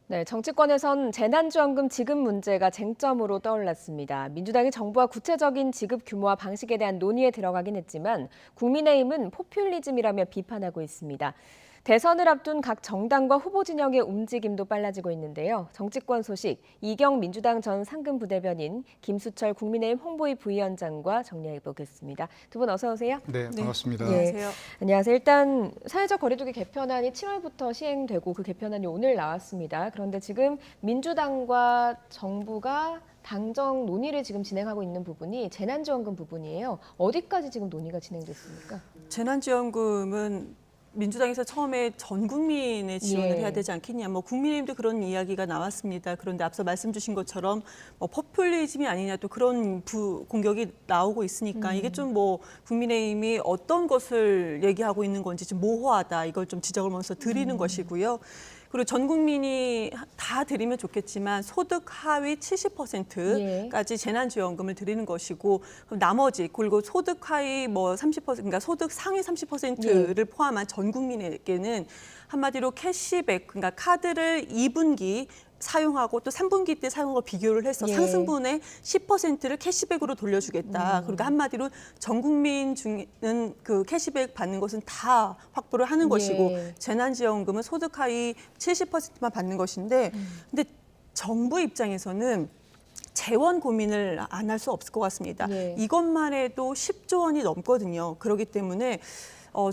네, 정치권에선 재난지원금 지급 문제가 쟁점으로 떠올랐습니다. 민주당이 정부와 구체적인 지급 규모와 방식에 대한 논의에 들어가긴 했지만 국민의힘은 포퓰리즘이라며 비판하고 있습니다. 대선을 앞둔 각 정당과 후보 진영의 움직임도 빨라지고 있는데요. 정치권 소식, 이경 민주당 전 상근부대변인, 김수철 국민의힘 홍보위 부위원장과 정리해보겠습니다. 두 분 어서 오세요. 네, 반갑습니다. 예, 안녕하세요. 안녕하세요. 일단 사회적 거리두기 개편안이 7월부터 시행되고 그 개편안이 오늘 나왔습니다. 그런데 지금 민주당과 정부가 당정 논의를 지금 진행하고 있는 부분이 재난지원금 부분이에요. 어디까지 지금 논의가 진행됐습니까? 재난지원금은 민주당에서 처음에 전 국민에 지원을 예. 해야 되지 않겠냐. 국민의힘도 그런 이야기가 나왔습니다. 그런데 앞서 말씀 주신 것처럼 포퓰리즘이 아니냐 또 그런 공격이 나오고 있으니까 이게 좀 국민의힘이 어떤 것을 얘기하고 있는 건지 좀 모호하다. 이걸 좀 지적을 먼저 드리는 것이고요. 그리고 전 국민이 다 드리면 좋겠지만 소득 하위 70%까지 재난지원금을 드리는 것이고 그럼 나머지 그리고 소득 하위 30% 그러니까 소득 상위 30%를 포함한 전 국민에게는 한마디로 캐시백 그러니까 카드를 2분기 사용하고 또 3분기 때 사용하고 비교를 해서 상승분의 10%를 캐시백으로 돌려주겠다. 그러니까 한마디로 전 국민 중에는 그 캐시백 받는 것은 다 확보를 하는 것이고 재난지원금은 소득 하위 70%만 받는 것인데 근데 정부 입장에서는 재원 고민을 안 할 수 없을 것 같습니다. 이것만 해도 10조 원이 넘거든요. 그렇기 때문에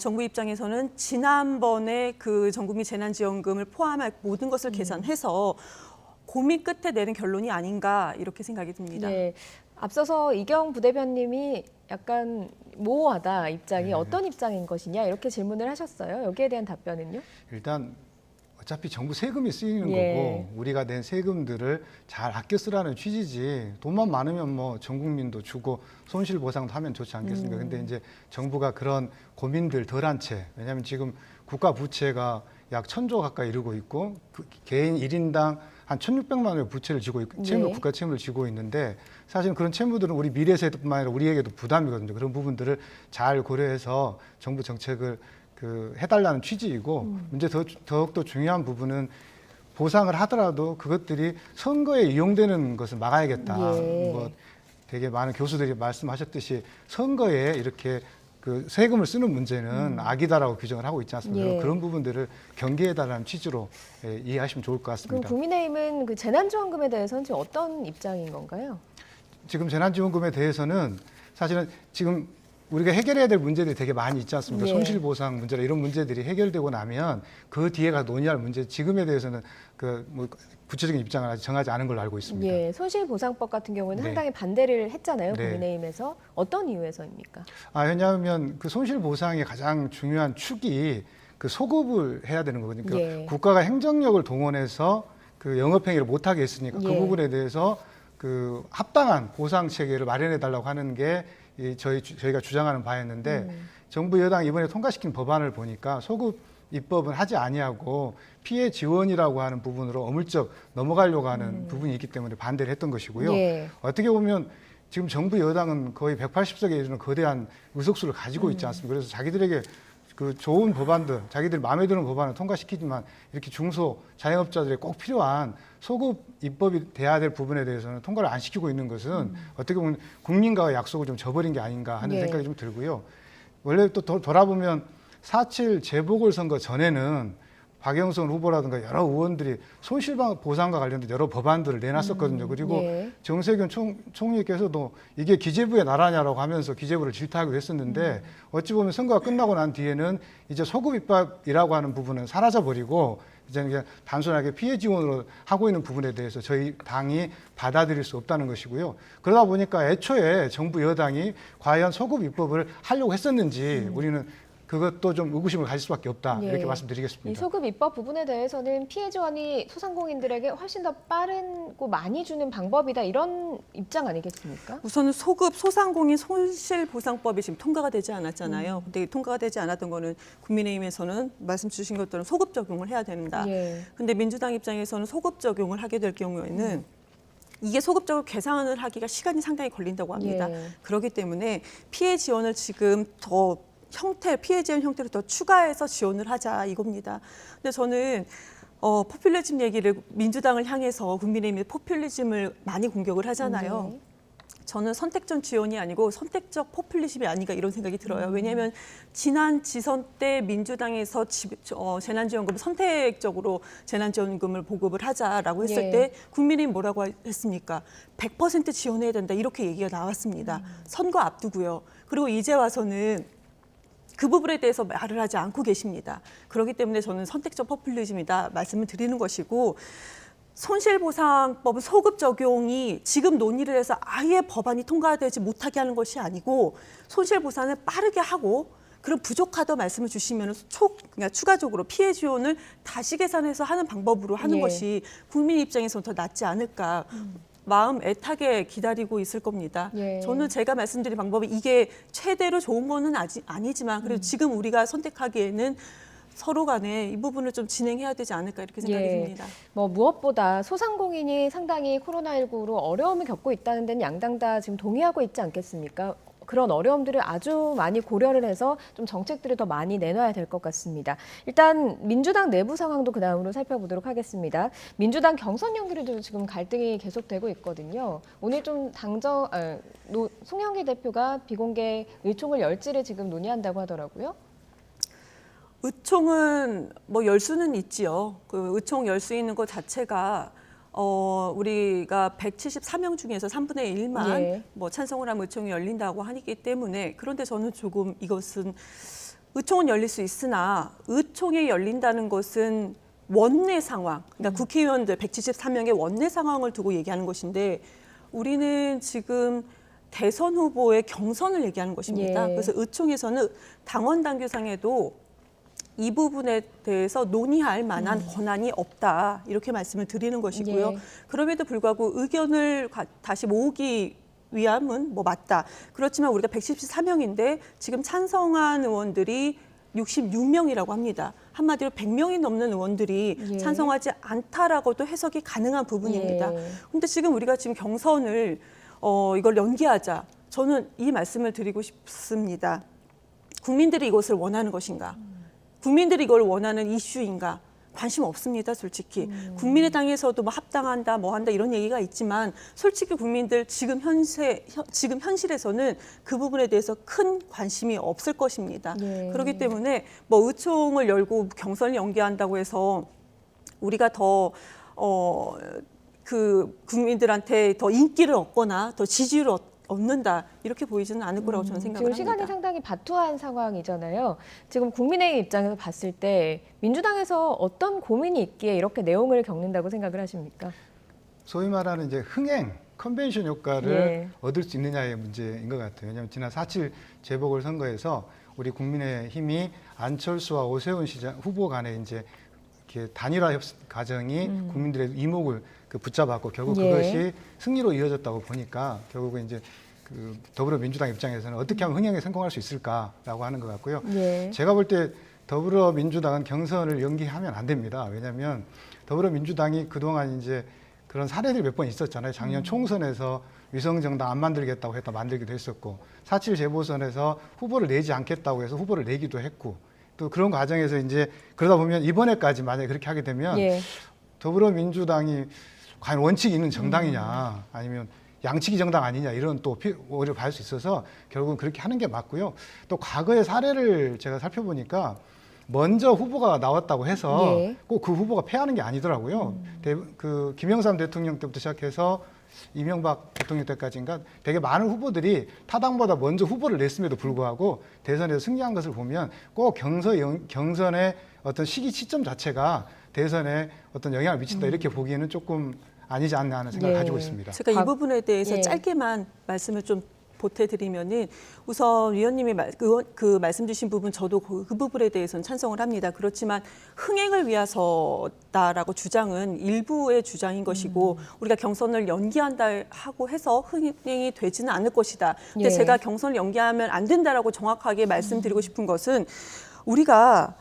정부 입장에서는 지난번에 그 전국민 재난지원금을 포함할 모든 것을 계산해서 고민 끝에 내는 결론이 아닌가 이렇게 생각이 듭니다. 네, 앞서서 이경 부대변님이 약간 모호하다 입장이 어떤 입장인 것이냐 이렇게 질문을 하셨어요. 여기에 대한 답변은요? 일단 어차피 정부 세금이 쓰이는 거고 우리가 낸 세금들을 잘 아껴 쓰라는 취지지 돈만 많으면 전 국민도 주고 손실 보상도 하면 좋지 않겠습니까? 근데 이제 정부가 그런 고민들 덜한 채 왜냐하면 지금 국가 부채가 약 1,000조 가까이 이르고 있고 개인 1인당 한 1,600만 원의 부채를 지고 있고 국가 채무를 지고 있는데 사실은 그런 채무들은 우리 미래 세대뿐만 아니라 우리에게도 부담이거든요. 그런 부분들을 잘 고려해서 정부 정책을 해달라는 취지이고 문제 더욱더 중요한 부분은 보상을 하더라도 그것들이 선거에 이용되는 것을 막아야겠다. 되게 많은 교수들이 말씀하셨듯이 선거에 이렇게 그 세금을 쓰는 문제는 악이다라고 규정을 하고 있지 않습니까? 그런 부분들을 경계해달라는 취지로 이해하시면 좋을 것 같습니다. 그럼 국민의힘은 그 재난지원금에 대해서는 지금 어떤 입장인 건가요? 지금 재난지원금에 대해서는 사실은 지금 우리가 해결해야 될 문제들이 되게 많이 있지 않습니까? 손실보상 문제나 이런 문제들이 해결되고 나면 그 뒤에 가서 논의할 문제 지금에 대해서는 구체적인 입장을 아직 정하지 않은 걸로 알고 있습니다. 손실보상법 같은 경우는 상당히 반대를 했잖아요. 국민의힘에서. 어떤 이유에서입니까? 왜냐하면 그 손실보상의 가장 중요한 축이 그 소급을 해야 되는 거거든요. 그러니까 국가가 행정력을 동원해서 그 영업행위를 못하게 했으니까 그 부분에 대해서 그 합당한 보상 체계를 마련해 달라고 하는 게 저희가 주장하는 바였는데 정부 여당이 이번에 통과시킨 법안을 보니까 소급 입법은 하지 아니하고 피해 지원이라고 하는 부분으로 어물쩍 넘어가려고 하는 부분이 있기 때문에 반대를 했던 것이고요. 어떻게 보면 지금 정부 여당은 거의 180석에 이르는 거대한 의석수를 가지고 있지 않습니까? 그래서 자기들에게 그 좋은 법안들, 자기들 마음에 드는 법안을 통과시키지만 이렇게 중소 자영업자들이 꼭 필요한 소급 입법이 돼야 될 부분에 대해서는 통과를 안 시키고 있는 것은 어떻게 보면 국민과의 약속을 좀 저버린 게 아닌가 하는 생각이 좀 들고요. 원래 또 돌아보면 4.7 재보궐선거 전에는 박영선 후보라든가 여러 의원들이 손실보상과 관련된 여러 법안들을 내놨었거든요. 그리고 정세균 총리께서도 이게 기재부의 나라냐라고 하면서 기재부를 질타하기도 했었는데 어찌 보면 선거가 끝나고 난 뒤에는 이제 소급 입법이라고 하는 부분은 사라져버리고 이제는 그냥 단순하게 피해 지원으로 하고 있는 부분에 대해서 저희 당이 받아들일 수 없다는 것이고요. 그러다 보니까 애초에 정부 여당이 과연 소급 입법을 하려고 했었는지 우리는 그것도 좀 의구심을 가질 수밖에 없다 이렇게 말씀드리겠습니다. 이 소급 입법 부분에 대해서는 피해 지원이 소상공인들에게 훨씬 더 빠르고 많이 주는 방법이다 이런 입장 아니겠습니까? 우선은 소상공인 손실보상법이 지금 통과가 되지 않았잖아요. 근데 통과가 되지 않았던 거는 국민의힘에서는 말씀 주신 것처럼 소급 적용을 해야 된다. 근데 민주당 입장에서는 소급 적용을 하게 될 경우에는 이게 소급적으로 계산을 하기가 시간이 상당히 걸린다고 합니다. 그렇기 때문에 피해 지원을 지금 더 피해 지원 형태로 더 추가해서 지원을 하자 이겁니다. 근데 저는 포퓰리즘 얘기를 민주당을 향해서 국민의힘이 포퓰리즘을 많이 공격을 하잖아요. 네. 저는 선택적 지원이 아니고 선택적 포퓰리즘이 아닌가 이런 생각이 들어요. 왜냐하면 지난 지선 때 민주당에서 재난지원금을 선택적으로 재난지원금을 보급을 하자라고 했을 예. 때 국민의힘 뭐라고 했습니까? 100% 지원해야 된다 이렇게 얘기가 나왔습니다. 선거 앞두고요. 그리고 이제 와서는 그 부분에 대해서 말을 하지 않고 계십니다. 그렇기 때문에 저는 선택적 포퓰리즘이다 말씀을 드리는 것이고 손실보상법 소급 적용이 지금 논의를 해서 아예 법안이 통과되지 못하게 하는 것이 아니고 손실보상을 빠르게 하고 그럼 부족하다 말씀을 주시면 그러니까 추가적으로 피해 지원을 다시 계산해서 하는 방법으로 하는 예. 것이 국민 입장에서는 더 낫지 않을까. 마음 애타게 기다리고 있을 겁니다. 예. 저는 제가 말씀드린 방법이 이게 최대로 좋은 거는 아니지만 그래도 지금 우리가 선택하기에는 서로 간에 이 부분을 좀 진행해야 되지 않을까 이렇게 생각이 예. 듭니다. 뭐 무엇보다 소상공인이 상당히 코로나19로 어려움을 겪고 있다는 데는 양당 다 지금 동의하고 있지 않겠습니까? 그런 어려움들을 아주 많이 고려를 해서 좀 정책들을 더 많이 내놔야 될 것 같습니다. 일단 민주당 내부 상황도 그 다음으로 살펴보도록 하겠습니다. 민주당 경선 연기로도 지금 갈등이 계속되고 있거든요. 오늘 좀 송영길 대표가 비공개 의총을 열지를 지금 논의한다고 하더라고요. 의총은 뭐 열 수는 있지요. 그 의총 열 수 있는 것 자체가 우리가 174명 중에서 3분의 1만 예. 뭐 찬성을 하면 의총이 열린다고 하기 때문에 그런데 저는 조금 이것은 의총은 열릴 수 있으나 의총이 열린다는 것은 원내 상황, 그러니까 국회의원들 174명의 원내 상황을 두고 얘기하는 것인데 우리는 지금 대선 후보의 경선을 얘기하는 것입니다. 예. 그래서 의총에서는 당원 당규상에도 이 부분에 대해서 논의할 만한 권한이 없다 이렇게 말씀을 드리는 것이고요. 예. 그럼에도 불구하고 의견을 다시 모으기 위함은 뭐 맞다. 그렇지만 우리가 114명인데 지금 찬성한 의원들이 66명이라고 합니다. 한마디로 100명이 넘는 의원들이 예. 찬성하지 않다라고도 해석이 가능한 부분입니다. 예. 그런데 지금 우리가 지금 경선을 이걸 연기하자. 저는 이 말씀을 드리고 싶습니다. 국민들이 이것을 원하는 것인가? 국민들이 이걸 원하는 이슈인가? 관심 없습니다, 솔직히. 국민의당에서도 뭐 합당한다, 뭐 한다 이런 얘기가 있지만 솔직히 국민들 지금 현실에서는 그 부분에 대해서 큰 관심이 없을 것입니다. 예. 그렇기 때문에 뭐 의총을 열고 경선을 연기한다고 해서 우리가 더 그 국민들한테 더 인기를 얻거나 더 지지를 얻는다 이렇게 보이지는 않을 거라고 저는 생각을 지금 합니다. 시간이 상당히 바투한 상황이잖아요. 지금 국민의힘 입장에서 봤을 때 민주당에서 어떤 고민이 있기에 이렇게 내용을 겪는다고 생각을 하십니까? 소위 말하는 이제 흥행, 컨벤션 효과를 예. 얻을 수 있느냐의 문제인 것 같아요. 왜냐하면 지난 4.7 재보궐선거에서 우리 국민의힘이 안철수와 오세훈 시장 후보 간에 이제 이렇게 단일화 과정이 국민들의 이목을 붙잡았고 결국 예. 그것이 승리로 이어졌다고 보니까 결국은 이제 그 더불어민주당 입장에서는 어떻게 하면 흥행에 성공할 수 있을까라고 하는 것 같고요. 예. 제가 볼 때 더불어민주당은 경선을 연기하면 안 됩니다. 왜냐하면 더불어민주당이 그동안 이제 그런 사례들이 몇 번 있었잖아요. 작년 총선에서 위성정당 안 만들겠다고 했다 만들기도 했었고 4.7 재보선에서 후보를 내지 않겠다고 해서 후보를 내기도 했고 또 그런 과정에서 이제 그러다 보면 이번에까지 만약에 그렇게 하게 되면 예. 더불어민주당이 과연 원칙이 있는 정당이냐 아니면 양치기 정당 아니냐 이런 또 오히려 받을 수 있어서 결국은 그렇게 하는 게 맞고요. 또 과거의 사례를 제가 살펴보니까 먼저 후보가 나왔다고 해서 예. 꼭 그 후보가 패하는 게 아니더라고요. 그 김영삼 대통령 때부터 시작해서 이명박 대통령 때까지인가 되게 많은 후보들이 타당보다 먼저 후보를 냈음에도 불구하고 대선에서 승리한 것을 보면 꼭 경선의 어떤 시기 시점 자체가 대선에 어떤 영향을 미친다 이렇게 보기에는 조금 아니지 않나 하는 생각을 예. 가지고 있습니다. 제가 이 부분에 대해서 예. 짧게만 말씀을 좀 보태드리면은 우선 위원님이 말씀 주신 부분 저도 그 부분에 대해서는 찬성을 합니다. 그렇지만 흥행을 위해서다라고 주장은 일부의 주장인 것이고 우리가 경선을 연기한다 하고 해서 흥행이 되지는 않을 것이다. 근데 예. 제가 경선을 연기하면 안 된다라고 정확하게 말씀드리고 싶은 것은 우리가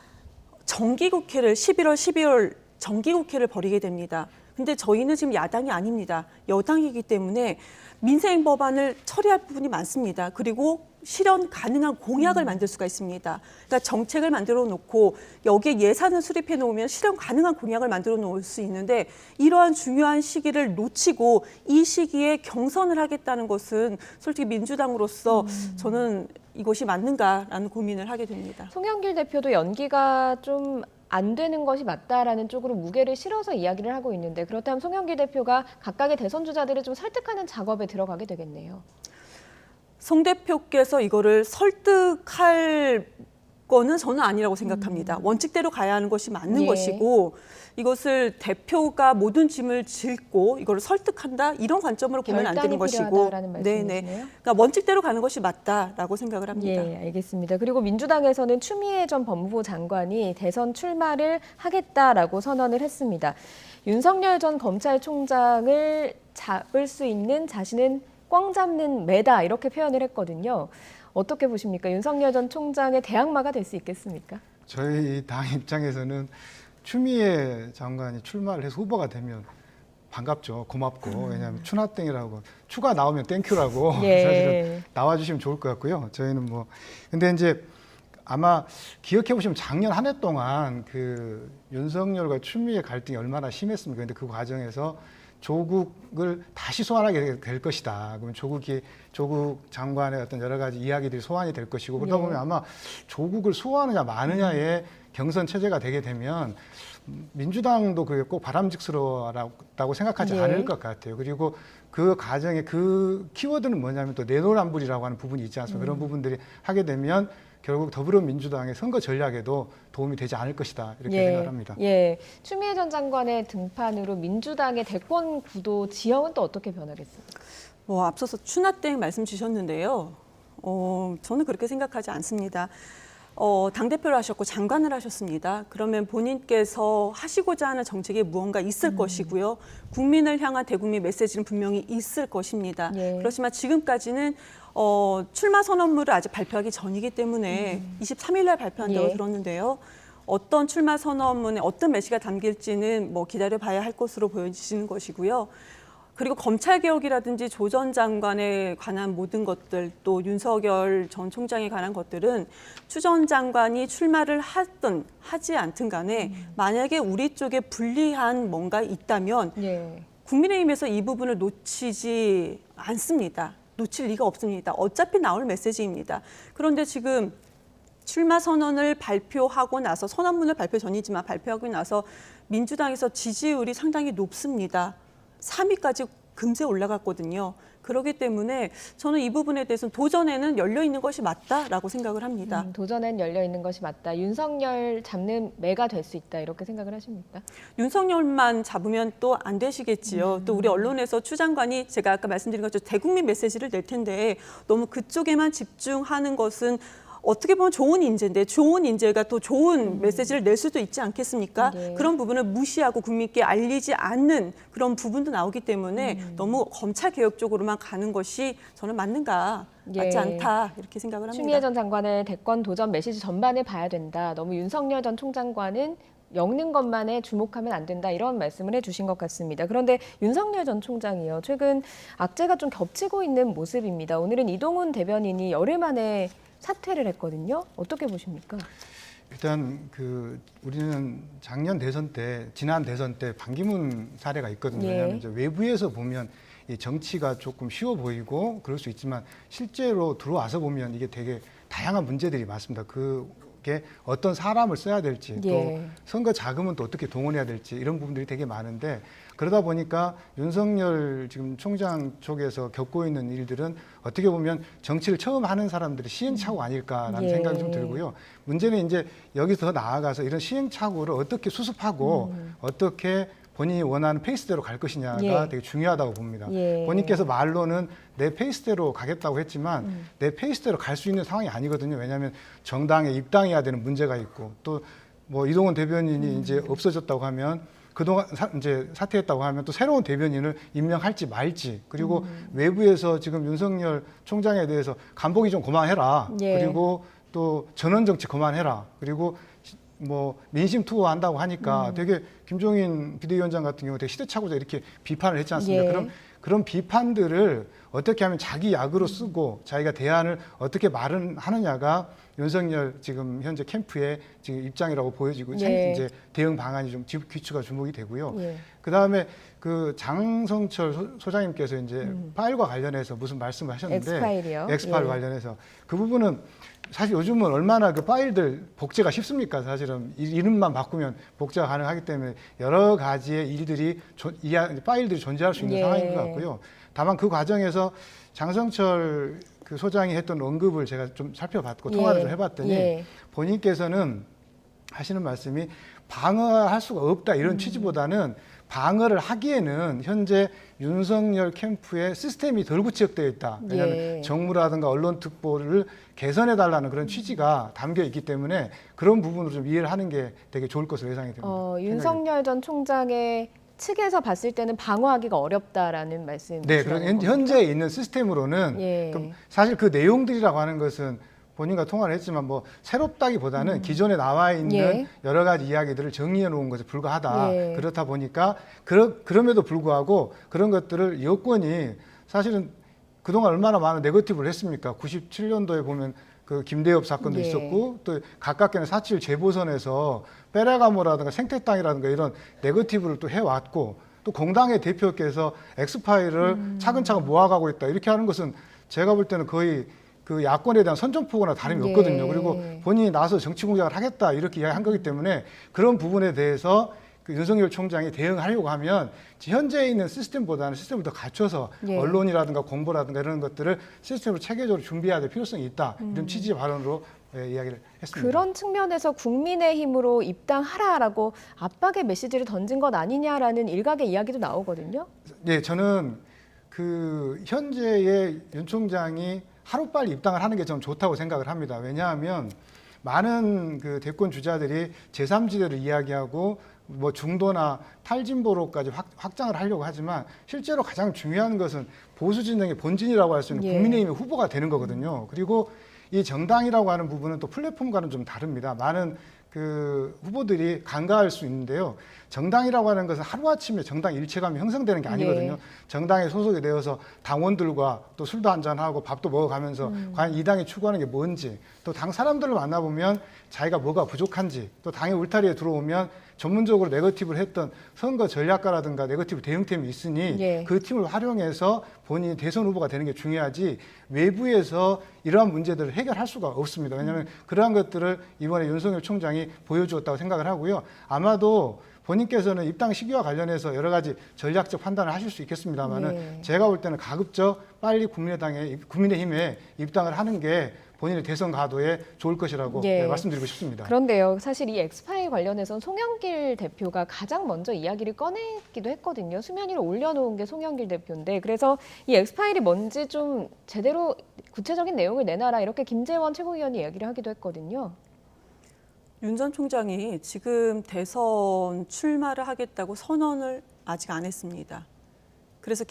정기국회를 11월, 12월 정기국회를 벌이게 됩니다. 근데 저희는 지금 야당이 아닙니다. 여당이기 때문에 민생 법안을 처리할 부분이 많습니다. 그리고 실현 가능한 공약을 만들 수가 있습니다. 그러니까 정책을 만들어 놓고 여기에 예산을 수립해 놓으면 실현 가능한 공약을 만들어 놓을 수 있는데 이러한 중요한 시기를 놓치고 이 시기에 경선을 하겠다는 것은 솔직히 민주당으로서 저는 이것이 맞는가라는 고민을 하게 됩니다. 송영길 대표도 연기가 좀 안 되는 것이 맞다라는 쪽으로 무게를 실어서 이야기를 하고 있는데 그렇다면 송영길 대표가 각각의 대선 주자들을 좀 설득하는 작업에 들어가게 되겠네요. 송 대표께서 이거를 설득할 거는 저는 아니라고 생각합니다. 원칙대로 가야 하는 것이 맞는 예. 것이고 이것을 대표가 모든 짐을 싣고 이걸 설득한다 이런 관점으로 보면 안 되는 것이고 필요하다라는 말씀이시네요. 그러니까 원칙대로 가는 것이 맞다라고 생각을 합니다. 예, 알겠습니다. 그리고 민주당에서는 추미애 전 법무부 장관이 대선 출마를 하겠다라고 선언을 했습니다. 윤석열 전 검찰총장을 잡을 수 있는 자신은 꽝 잡는 매다 이렇게 표현을 했거든요. 어떻게 보십니까? 윤석열 전 총장의 대항마가 될 수 있겠습니까? 저희 당 입장에서는 추미애 장관이 출마를 해서 후보가 되면 반갑죠. 고맙고. 왜냐하면 추나땡이라고 추가 나오면 땡큐라고 예. 사실은 나와주시면 좋을 것 같고요. 저희는 뭐 근데 이제 아마 기억해 보시면 작년 한 해 동안 그 윤석열과 추미애 갈등이 얼마나 심했습니까? 근데 그 과정에서 조국을 다시 소환하게 될 것이다. 그러면 조국 장관의 어떤 여러 가지 이야기들이 소환이 될 것이고 그러다 보면 아마 조국을 소환하느냐 마느냐의 경선 체제가 되게 되면 민주당도 그게 꼭 바람직스러웠다고 생각하지 않을 것 같아요. 그리고 그 과정에 그 키워드는 뭐냐면 또 내노란불이라고 하는 부분이 있지 않습니까? 그런 부분들이 하게 되면 결국 더불어민주당의 선거 전략에도 도움이 되지 않을 것이다 이렇게 생각합니다. 예, 추미애 전 장관의 등판으로 민주당의 대권 구도 지형은 또 어떻게 변하겠습니까? 뭐 앞서서 추나땡 말씀 주셨는데요. 저는 그렇게 생각하지 않습니다. 당대표를 하셨고 장관을 하셨습니다. 그러면 본인께서 하시고자 하는 정책에 무언가 있을 것이고요. 국민을 향한 대국민 메시지는 분명히 있을 것입니다. 그렇지만 지금까지는 출마 선언문을 아직 발표하기 전이기 때문에 23일 날 발표한다고 들었는데요. 어떤 출마 선언문에 어떤 메시지가 담길지는 뭐 기다려봐야 할 것으로 보여지는 것이고요. 그리고 검찰개혁이라든지 조 전 장관에 관한 모든 것들 또 윤석열 전 총장에 관한 것들은 추 전 장관이 출마를 하든 하지 않든 간에 만약에 우리 쪽에 불리한 뭔가 있다면 국민의힘에서 이 부분을 놓치지 않습니다. 놓칠 리가 없습니다. 어차피 나올 메시지입니다. 그런데 지금 출마 선언을 발표하고 나서 선언문을 발표 전이지만 발표하고 나서 민주당에서 지지율이 상당히 높습니다. 3위까지 금세 올라갔거든요. 그렇기 때문에 저는 이 부분에 대해서는 도전에는 열려있는 것이 맞다라고 생각을 합니다. 도전엔 열려있는 것이 맞다. 윤석열 잡는 매가 될 수 있다. 이렇게 생각을 하십니까? 윤석열만 잡으면 또 안 되시겠지요. 또 우리 언론에서 추 장관이 제가 아까 말씀드린 것처럼 대국민 메시지를 낼 텐데 너무 그쪽에만 집중하는 것은 어떻게 보면 좋은 인재인데 좋은 인재가 또 좋은 메시지를 낼 수도 있지 않겠습니까? 그런 부분을 무시하고 국민께 알리지 않는 그런 부분도 나오기 때문에 너무 검찰개혁 쪽으로만 가는 것이 저는 맞는가, 맞지 않다 이렇게 생각을 합니다. 추미애 전 장관의 대권 도전 메시지 전반을 봐야 된다. 너무 윤석열 전 총장과는 엮는 것만에 주목하면 안 된다. 이런 말씀을 해주신 것 같습니다. 그런데 윤석열 전 총장이요. 최근 악재가 좀 겹치고 있는 모습입니다. 오늘은 이동훈 대변인이 열흘 만에 사퇴를 했거든요. 어떻게 보십니까? 일단 우리는 작년 대선 때, 지난 대선 때 반기문 사례가 있거든요. 왜냐하면 이제 외부에서 보면 이 정치가 조금 쉬워 보이고 그럴 수 있지만 실제로 들어와서 보면 이게 되게 다양한 문제들이 많습니다. 그게 어떤 사람을 써야 될지 또 선거 자금은 또 어떻게 동원해야 될지 이런 부분들이 되게 많은데 그러다 보니까 윤석열 지금 총장 쪽에서 겪고 있는 일들은 어떻게 보면 정치를 처음 하는 사람들이 시행착오 아닐까라는 생각이 좀 들고요. 문제는 이제 여기서 나아가서 이런 시행착오를 어떻게 수습하고 어떻게 본인이 원하는 페이스대로 갈 것이냐가 되게 중요하다고 봅니다. 본인께서 말로는 내 페이스대로 가겠다고 했지만 내 페이스대로 갈 수 있는 상황이 아니거든요. 왜냐하면 정당에 입당해야 되는 문제가 있고 또 뭐 이동훈 대변인이 이제 없어졌다고 하면 그동안 이제 사퇴했다고 하면 또 새로운 대변인을 임명할지 말지 그리고 외부에서 지금 윤석열 총장에 대해서 간보기 좀 그만해라. 그리고 또 전원 정치 그만해라. 그리고 뭐 민심 투어 한다고 하니까 되게 김종인 비대위원장 같은 경우 되게 시대착오자 이렇게 비판을 했지 않습니까? 예. 그런 비판들을 어떻게 하면 자기 약으로 쓰고 자기가 대안을 어떻게 마련하느냐가 윤석열 지금 현재 캠프의 지금 입장이라고 보여지고 예. 이제 대응 방안이 좀 귀추가 주목이 되고요. 예. 그다음에 그 장성철 소장님께서 이제 파일과 관련해서 무슨 말씀을 하셨는데 엑스파일이요? 엑스파일 예. 관련해서 그 부분은 사실 요즘은 얼마나 그 파일들 복제가 쉽습니까? 사실은 이름만 바꾸면 복제가 가능하기 때문에 여러 가지의 일들이 파일들이 존재할 수 있는 예. 상황인 것 같고요. 다만 그 과정에서 장성철 그 소장이 했던 언급을 제가 좀 살펴봤고 통화를 좀 해봤더니 예. 본인께서는 하시는 말씀이 방어할 수가 없다 이런 취지보다는 방어를 하기에는 현재 윤석열 캠프의 시스템이 덜 구축되어 있다. 왜냐하면 예. 정무라든가 언론 특보를 개선해달라는 그런 취지가 담겨 있기 때문에 그런 부분으로 좀 이해를 하는 게 되게 좋을 것으로 예상이 됩니다. 윤석열 전 총장의 측에서 봤을 때는 방어하기가 어렵다라는 말씀이시죠? 네, 그런 현재 있는 시스템으로는 예. 그럼 사실 그 내용들이라고 하는 것은 본인과 통화를 했지만 뭐 새롭다기보다는 기존에 나와 있는 예. 여러 가지 이야기들을 정리해 놓은 것에 불과하다. 예. 그렇다 보니까 그럼에도 불구하고 그런 것들을 여권이 사실은 그동안 얼마나 많은 네거티브를 했습니까? 97년도에 보면 그 김대엽 사건도 예. 있었고 또 가깝게는 4.7 재보선에서 페레가모라든가 생태땅이라든가 이런 네거티브를 또 해왔고 또 공당의 대표께서 엑스파일을 차근차근 모아가고 있다. 이렇게 하는 것은 제가 볼 때는 거의 그 야권에 대한 선전포고나 다름이 예. 없거든요. 그리고 본인이 나서 정치 공작을 하겠다 이렇게 이야기한 거기 때문에 그런 부분에 대해서 그 윤석열 총장이 대응하려고 하면 현재 있는 시스템보다는 시스템을 더 갖춰서 예. 언론이라든가 공보라든가 이런 것들을 시스템으로 체계적으로 준비해야 될 필요성이 있다. 이런 취지의 발언으로 이야기를 했습니다. 그런 측면에서 국민의힘으로 입당하라라고 압박의 메시지를 던진 것 아니냐라는 일각의 이야기도 나오거든요. 네, 저는 그 현재의 윤 총장이 하루빨리 입당을 하는 게 좀 좋다고 생각을 합니다. 왜냐하면 많은 그 대권 주자들이 제3지대를 이야기하고 뭐 중도나 탈진보로까지 확장을 하려고 하지만 실제로 가장 중요한 것은 보수 진영의 본진이라고 할 수 있는 예. 국민의힘의 후보가 되는 거거든요. 그리고 이 정당이라고 하는 부분은 또 플랫폼과는 좀 다릅니다. 많은 그 후보들이 간과할 수 있는데요. 정당이라고 하는 것은 하루아침에 정당 일체감이 형성되는 게 아니거든요. 예. 정당에 소속이 되어서 당원들과 또 술도 한잔하고 밥도 먹어가면서 과연 이 당이 추구하는 게 뭔지 또 당 사람들을 만나보면 자기가 뭐가 부족한지 또 당의 울타리에 들어오면 전문적으로 네거티브를 했던 선거 전략가라든가 네거티브 대응팀이 있으니 예. 그 팀을 활용해서 본인이 대선 후보가 되는 게 중요하지 외부에서 이러한 문제들을 해결할 수가 없습니다. 왜냐하면 그러한 것들을 이번에 윤석열 총장이 보여주었다고 생각을 하고요. 아마도 본인께서는 입당 시기와 관련해서 여러 가지 전략적 판단을 하실 수 있겠습니다만은 네. 제가 볼 때는 가급적 빨리 국민의힘에 입당을 하는 게 본인의 대선 가도에 좋을 것이라고 예. 말씀드리고 싶습니다. 그런데요, 사실 이 엑스파일 관련해서는 송영길 대표가 가장 먼저 이야기를 꺼냈기도 했거든요. 수면 위로 올려놓은 게 송영길 대표인데, 그래서 이 엑스파일이 뭔지 좀 제대로 구체적인 내용을 내놔라 이렇게 김재원 최고위원이 이야기를 하기도 했거든요. 윤 전 총장이 지금 대선 출마를 하겠다고 선언을 아직 안 했습니다. 그래서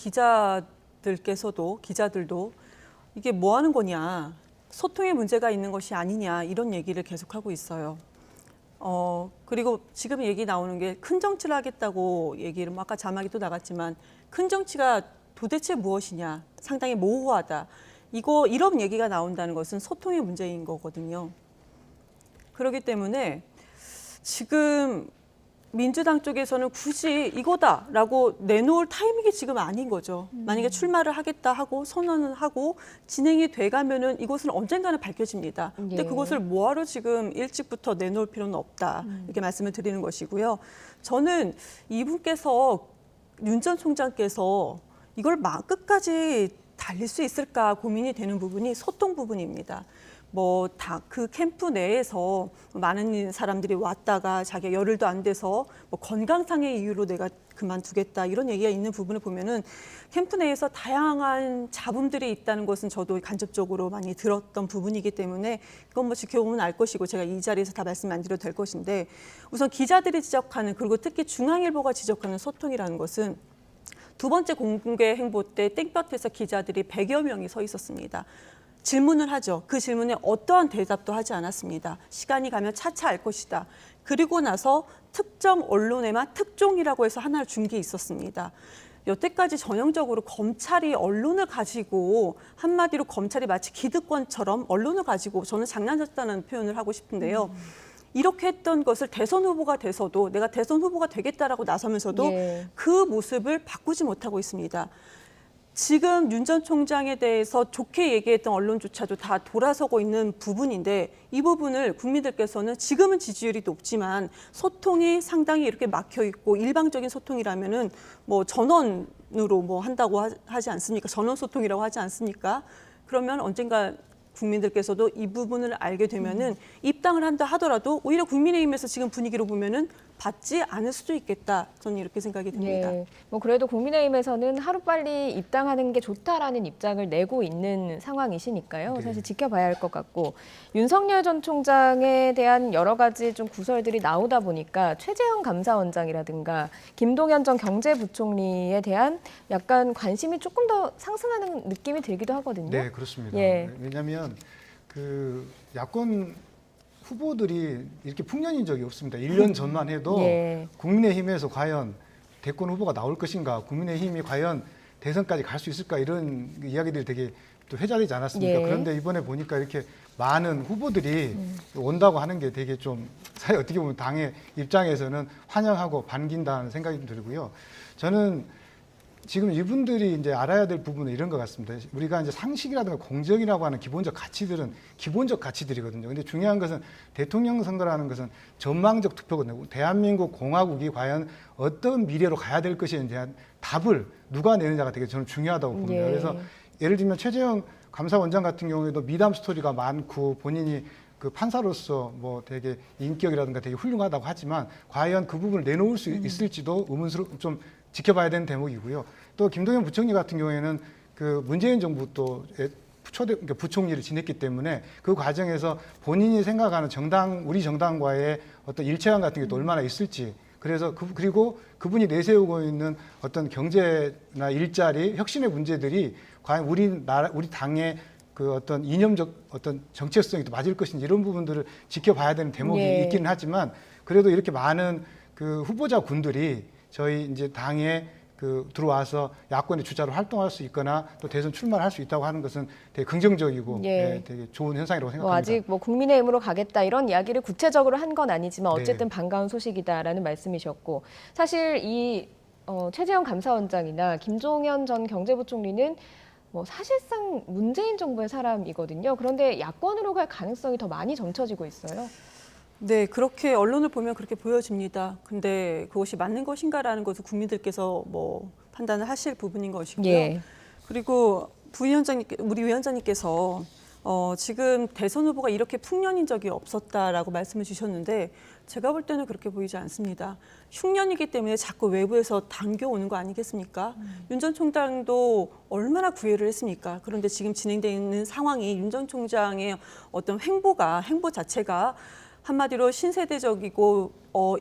기자들도 이게 뭐 하는 거냐, 소통에 문제가 있는 것이 아니냐 이런 얘기를 계속하고 있어요. 그리고 지금 얘기 나오는 게 큰 정치를 하겠다고 얘기를 아까 자막이 또 나갔지만 큰 정치가 도대체 무엇이냐, 상당히 모호하다. 이런 얘기가 나온다는 것은 소통의 문제인 거거든요. 그렇기 때문에 지금 민주당 쪽에서는 굳이 이거다라고 내놓을 타이밍이 지금 아닌 거죠. 만약에 출마를 하겠다 하고 선언을 하고 진행이 돼가면은 이것은 언젠가는 밝혀집니다. 근데 예. 그것을 뭐하러 지금 일찍부터 내놓을 필요는 없다. 이렇게 말씀을 드리는 것이고요. 저는 이분께서 윤 전 총장께서 이걸 끝까지 달릴 수 있을까 고민이 되는 부분이 소통 부분입니다. 그 캠프 내에서 많은 사람들이 왔다가 자기가 열흘도 안 돼서 건강상의 이유로 내가 그만두겠다 이런 얘기가 있는 부분을 보면은 캠프 내에서 다양한 잡음들이 있다는 것은 저도 간접적으로 많이 들었던 부분이기 때문에 그건 지켜보면 알 것이고 제가 이 자리에서 다 말씀 안 드려도 될 것인데, 우선 기자들이 지적하는, 그리고 특히 중앙일보가 지적하는 소통이라는 것은 두 번째 공개 행보 때 땡볕에서 기자들이 100여 명이 서 있었습니다. 질문을 하죠. 그 질문에 어떠한 대답도 하지 않았습니다. 시간이 가면 차차 알 것이다. 그리고 나서 특정 언론에만 특종이라고 해서 하나를 준 게 있었습니다. 여태까지 전형적으로 검찰이 언론을 가지고 한마디로 검찰이 마치 기득권처럼 언론을 가지고 저는 장난쳤다는 표현을 하고 싶은데요. 이렇게 했던 것을 대선 후보가 돼서도 내가 대선 후보가 되겠다라고 나서면서도 예. 그 모습을 바꾸지 못하고 있습니다. 지금 윤 전 총장에 대해서 좋게 얘기했던 언론조차도 다 돌아서고 있는 부분인데 이 부분을 국민들께서는 지금은 지지율이 높지만 소통이 상당히 이렇게 막혀 있고 일방적인 소통이라면은 뭐 전원으로 뭐 한다고 하지 않습니까? 전원 소통이라고 하지 않습니까? 그러면 언젠가 국민들께서도 이 부분을 알게 되면은 입당을 한다 하더라도 오히려 국민의힘에서 지금 분위기로 보면은 받지 않을 수도 있겠다. 저는 이렇게 생각이 듭니다. 예, 뭐 그래도 국민의힘에서는 하루빨리 입당하는 게 좋다라는 입장을 내고 있는 상황이시니까요. 네. 사실 지켜봐야 할 것 같고 윤석열 전 총장에 대한 여러 가지 좀 구설들이 나오다 보니까 최재형 감사원장이라든가 김동연 전 경제부총리에 대한 약간 관심이 조금 더 상승하는 느낌이 들기도 하거든요. 네, 그렇습니다. 예. 왜냐하면 그 야권 후보들이 이렇게 풍년인 적이 없습니다. 1년 전만 해도 예. 국민의힘에서 과연 대권 후보가 나올 것인가, 국민의힘이 과연 대선까지 갈 수 있을까 이런 이야기들이 되게 또 회자되지 않았습니까? 예. 그런데 이번에 보니까 이렇게 많은 후보들이 온다고 하는 게 되게 좀 사실 어떻게 보면 당의 입장에서는 환영하고 반긴다는 생각이 좀 들고요. 저는 지금 이분들이 이제 알아야 될 부분은 이런 것 같습니다. 우리가 이제 상식이라든가 공정이라고 하는 기본적 가치들은 기본적 가치들이거든요. 근데 중요한 것은 대통령 선거라는 것은 전망적 투표거든요. 대한민국 공화국이 과연 어떤 미래로 가야 될 것에 대한 답을 누가 내느냐가 되게 저는 중요하다고 봅니다. 예. 그래서 예를 들면 최재형 감사원장 같은 경우에도 미담 스토리가 많고 본인이 그 판사로서 뭐 되게 인격이라든가 되게 훌륭하다고 하지만 과연 그 부분을 내놓을 수 있을지도 좀 지켜봐야 되는 대목이고요. 또 김동연 부총리 같은 경우에는 그 문재인 정부 또 그러니까 부총리를 지냈기 때문에 그 과정에서 본인이 생각하는 우리 정당과의 어떤 일체감 같은 게 또 얼마나 있을지. 그래서 그리고 그분이 내세우고 있는 어떤 경제나 일자리, 혁신의 문제들이 과연 우리 당의 그 어떤 이념적 어떤 정체성이 또 맞을 것인지 이런 부분들을 지켜봐야 되는 대목이 예. 있기는 하지만 그래도 이렇게 많은 그 후보자 군들이 저희 이제 당에 그 들어와서 야권의 주자로 활동할 수 있거나 또 대선 출마를 할 수 있다고 하는 것은 되게 긍정적이고 예. 예, 되게 좋은 현상이라고 생각합니다. 뭐 아직 뭐 국민의힘으로 가겠다 이런 이야기를 구체적으로 한 건 아니지만 어쨌든 네. 반가운 소식이다라는 말씀이셨고 사실 이 최재형 감사원장이나 김종연 전 경제부총리는 뭐 사실상 문재인 정부의 사람이거든요. 그런데 야권으로 갈 가능성이 더 많이 점쳐지고 있어요. 네, 그렇게 언론을 보면 그렇게 보여집니다. 근데 그것이 맞는 것인가라는 것을 국민들께서 뭐 판단을 하실 부분인 것이고요. 예. 그리고 우리 위원장님께서 지금 대선 후보가 이렇게 풍년인 적이 없었다라고 말씀을 주셨는데 제가 볼 때는 그렇게 보이지 않습니다. 흉년이기 때문에 자꾸 외부에서 당겨오는 거 아니겠습니까? 윤 전 총장도 얼마나 구애를 했습니까? 그런데 지금 진행되어 있는 상황이 윤 전 총장의 어떤 행보 자체가 한마디로 신세대적이고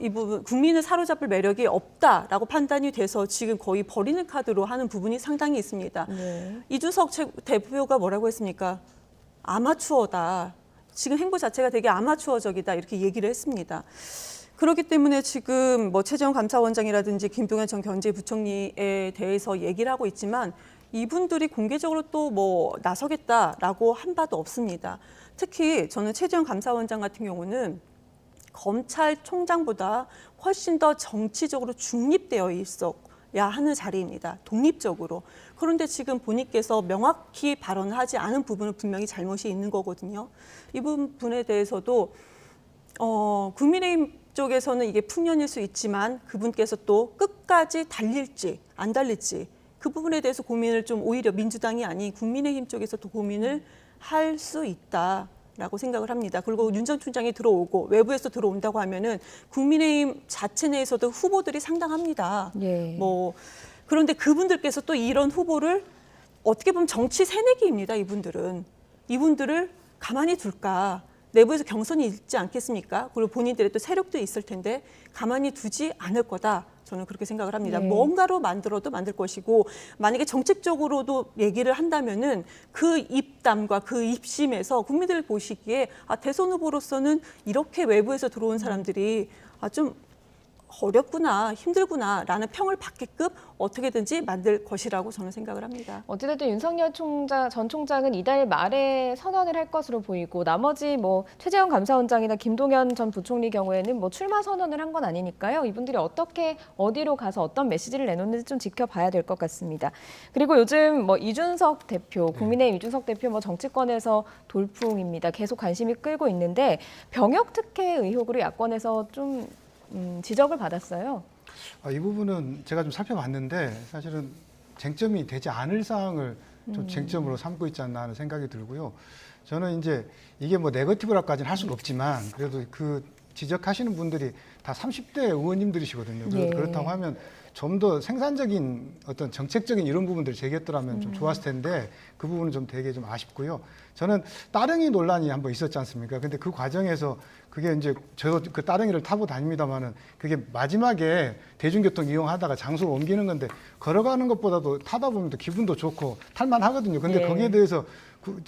이 부분 국민을 사로잡을 매력이 없다라고 판단이 돼서 지금 거의 버리는 카드로 하는 부분이 상당히 있습니다. 네. 이준석 대표가 뭐라고 했습니까? 아마추어다. 지금 행보 자체가 되게 아마추어적이다 이렇게 얘기를 했습니다. 그렇기 때문에 지금 뭐 최재형 감사원장이라든지 김동연 전 경제부총리에 대해서 얘기를 하고 있지만 이분들이 공개적으로 또 뭐 나서겠다라고 한 바도 없습니다. 특히 저는 최재형 감사원장 같은 경우는 검찰총장보다 훨씬 더 정치적으로 중립되어 있어야 하는 자리입니다. 독립적으로. 그런데 지금 본인께서 명확히 발언을 하지 않은 부분은 분명히 잘못이 있는 거거든요. 이 부분에 대해서도 국민의힘 쪽에서는 이게 풍년일 수 있지만 그분께서 또 끝까지 달릴지 안 달릴지 그 부분에 대해서 고민을 좀 오히려 민주당이 아닌 국민의힘 쪽에서도 고민을 할 수 있다라고 생각을 합니다. 그리고 윤 전 총장이 들어오고 외부에서 들어온다고 하면은 국민의힘 자체 내에서도 후보들이 상당합니다. 예. 뭐 그런데 그분들께서 또 이런 후보를 어떻게 보면 정치 새내기입니다. 이분들을 가만히 둘까? 내부에서 경선이 있지 않겠습니까? 그리고 본인들의 또 세력도 있을 텐데 가만히 두지 않을 거다. 저는 그렇게 생각을 합니다. 네. 뭔가로 만들어도 만들 것이고 만약에 정책적으로도 얘기를 한다면은 그 입담과 그 입심에서 국민들 보시기에 대선 후보로서는 이렇게 외부에서 들어온 사람들이 좀 어렵구나, 힘들구나라는 평을 받게끔 어떻게든지 만들 것이라고 저는 생각을 합니다. 어찌됐든 윤석열 전 총장은 이달 말에 선언을 할 것으로 보이고 나머지 뭐 최재형 감사원장이나 김동연 전 부총리 경우에는 뭐 출마 선언을 한 건 아니니까요. 이분들이 어떻게 어디로 가서 어떤 메시지를 내놓는지 좀 지켜봐야 될 것 같습니다. 그리고 요즘 뭐 이준석 대표, 국민의힘 이준석 대표 뭐 정치권에서 돌풍입니다. 계속 관심이 끌고 있는데 병역 특혜 의혹으로 야권에서 좀 지적을 받았어요. 이 부분은 제가 좀 살펴봤는데 사실은 쟁점이 되지 않을 사항을 좀 쟁점으로 삼고 있지 않나 하는 생각이 들고요. 저는 이제 이게 뭐 네거티브라고까지는 할 수는 없지만 그래도 그 지적하시는 분들이 다 30대 의원님들이시거든요. 예. 그렇다고 하면 좀 더 생산적인 어떤 정책적인 이런 부분들을 제기했더라면 좀 좋았을 텐데 그 부분은 좀 되게 좀 아쉽고요. 저는 따릉이 논란이 한번 있었지 않습니까? 근데 그 과정에서 그게 이제 저도 그 따릉이를 타고 다닙니다만은 그게 마지막에 대중교통 이용하다가 장소를 옮기는 건데 걸어가는 것보다도 타다 보면 또 기분도 좋고 탈만하거든요. 근데 예. 거기에 대해서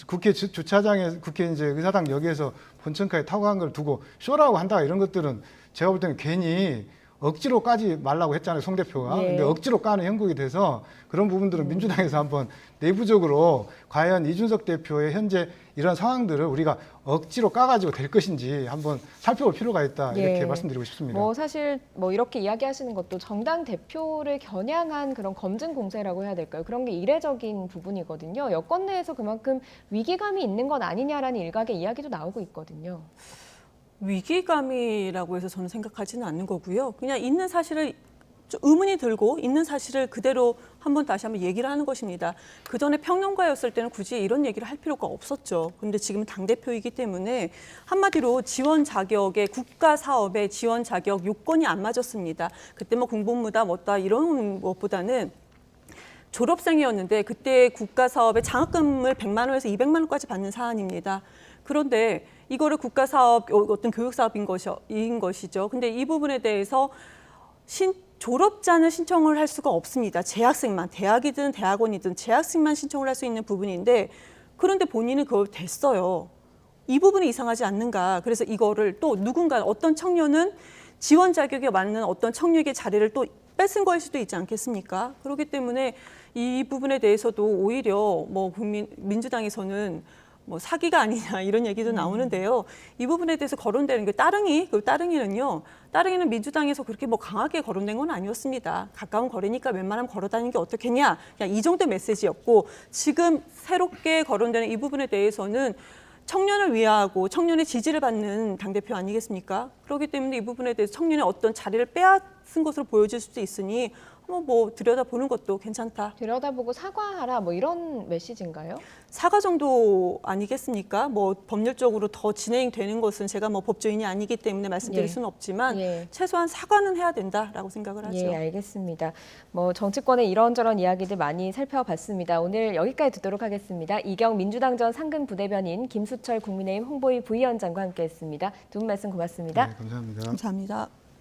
국회 주차장에 국회 이제 의사당 역에서 본청까지 타고 간 걸 두고 쇼라고 한다 이런 것들은 제가 볼 때는 괜히 억지로 까지 말라고 했잖아요, 송 대표가. 예. 근데 억지로 까는 형국이 돼서 그런 부분들은 민주당에서 한번 내부적으로 과연 이준석 대표의 현재 이런 상황들을 우리가 억지로 까가지고 될 것인지 한번 살펴볼 필요가 있다 이렇게 예. 말씀드리고 싶습니다. 뭐 사실 뭐 이렇게 이야기하시는 것도 정당 대표를 겨냥한 그런 검증 공세라고 해야 될까요? 그런 게 이례적인 부분이거든요. 여권 내에서 그만큼 위기감이 있는 건 아니냐라는 일각의 이야기도 나오고 있거든요. 위기감이라고 해서 저는 생각하지는 않는 거고요. 그냥 있는 사실을 좀 의문이 들고 있는 사실을 그대로 다시 한번 얘기를 하는 것입니다. 그 전에 평론가였을 때는 굳이 이런 얘기를 할 필요가 없었죠. 그런데 지금 당대표이기 때문에 한마디로 지원 자격의 국가 사업의 지원 자격 요건이 안 맞았습니다. 그때 뭐 공복무다 뭐다 이런 것보다는 졸업생이었는데 그때 국가 사업에 장학금을 100만 원에서 200만 원까지 받는 사안입니다. 그런데 이거를 국가 사업 어떤 교육 사업인 것이죠. 근데 이 부분에 대해서 졸업자는 신청을 할 수가 없습니다. 재학생만, 대학이든 대학원이든 재학생만 신청을 할 수 있는 부분인데 그런데 본인은 그걸 됐어요. 이 부분이 이상하지 않는가. 그래서 이거를 또 누군가 어떤 청년은 지원 자격에 맞는 어떤 청년의 자리를 또 뺏은 거일 수도 있지 않겠습니까? 그렇기 때문에 이 부분에 대해서도 오히려 뭐 민주당에서는 뭐 사기가 아니냐 이런 얘기도 나오는데요. 이 부분에 대해서 거론되는 게 따릉이는 민주당에서 그렇게 뭐 강하게 거론된 건 아니었습니다. 가까운 거리니까 웬만하면 걸어다니는 게 어떻겠냐. 그냥 이 정도 메시지였고 지금 새롭게 거론되는 이 부분에 대해서는 청년을 위하고 청년의 지지를 받는 당대표 아니겠습니까? 그렇기 때문에 이 부분에 대해서 청년의 어떤 자리를 빼앗은 것으로 보여질 수도 있으니 뭐 들여다보는 것도 괜찮다. 들여다보고 사과하라 뭐 이런 메시지인가요? 사과 정도 아니겠습니까? 뭐 법률적으로 더 진행되는 것은 제가 뭐 법조인이 아니기 때문에 말씀드릴 예. 수는 없지만 예. 최소한 사과는 해야 된다라고 생각을 하죠. 예, 알겠습니다. 뭐 정치권의 이런저런 이야기들 많이 살펴봤습니다. 오늘 여기까지 듣도록 하겠습니다. 이경 민주당 전 상근 부대변인, 김수철 국민의힘 홍보위 부위원장과 함께했습니다. 두 분 말씀 고맙습니다. 네, 감사합니다. 감사합니다.